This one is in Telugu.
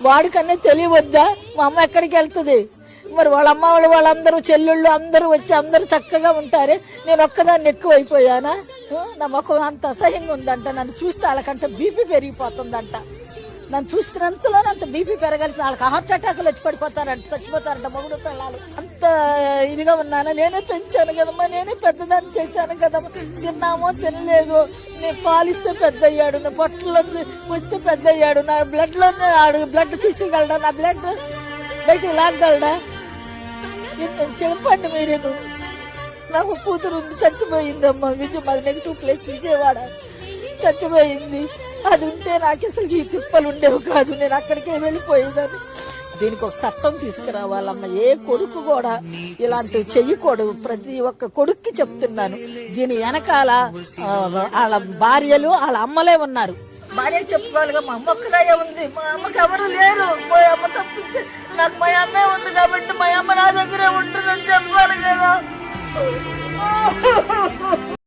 వాడికన్నా తెలియవద్దా మా అమ్మ ఎక్కడికి వెళ్తుంది? మరి వాళ్ళ అమ్మ వాళ్ళందరూ చెల్లెళ్ళు అందరూ వచ్చి అందరూ చక్కగా ఉంటారే, నేను ఒక్కదాన్ని ఎక్కువైపోయానా? నా ముఖం అంత అసహ్యంగా ఉందంట. నన్ను చూస్తే వాళ్ళకంటే బీపీ పెరిగిపోతుందంట. నన్ను చూస్తున్నంతలోనే అంత బీపీ పెరగాల్సి వాళ్ళకి హార్ట్ అటాకులు వచ్చి పడిపోతారంట, చచ్చిపోతారంట మొగుడు పిల్లలు. అంత ఇదిగా ఉన్నాను. నేనే పెంచాను కదమ్మా, నేనే పెద్దదాన్ని చేశాను కదమ్మా. తిన్నామో తినలేదు, నేను పాలిస్తే పెద్ద అయ్యాడు, నా పొట్టలో వస్తే పెద్ద అయ్యాడు, నా బ్లడ్లోనే ఆడు బ్లడ్ తీసేయగలడా? నా బ్లడ్ బయటికి లాగలడా? చెప్పండి మీరు. నాకు కూతురు ఉంది, చచ్చిపోయిందమ్మా. మాది నెగిటివ్ ప్లేస్ విజయవాడ, చచ్చిపోయింది. అది ఉంటే నాకు అసలు ఈ తిప్పలు ఉండేవి కాదు, నేను అక్కడికే వెళ్ళిపోయేదాన్ని. దీనికి ఒక చట్టం తీసుకురావాలమ్మ. ఏ కొడుకు కూడా ఇలాంటివి చెయ్యకూడదు. ప్రతి ఒక్క కొడుక్కి చెప్తున్నాను. దీని వెనకాల వాళ్ళ భార్యలు వాళ్ళ అమ్మలే ఉన్నారు. భార్య చెప్పుకోవాలిగా, మా అమ్మ ఒక్కదాయే ఉంది, మా అమ్మకి ఎవరు లేరు, మా అమ్మ తప్పితే నాకు మా అమ్మే ఉంది కాబట్టి మా అమ్మ నా దగ్గరే ఉంటుందని చెప్పాలి కదా.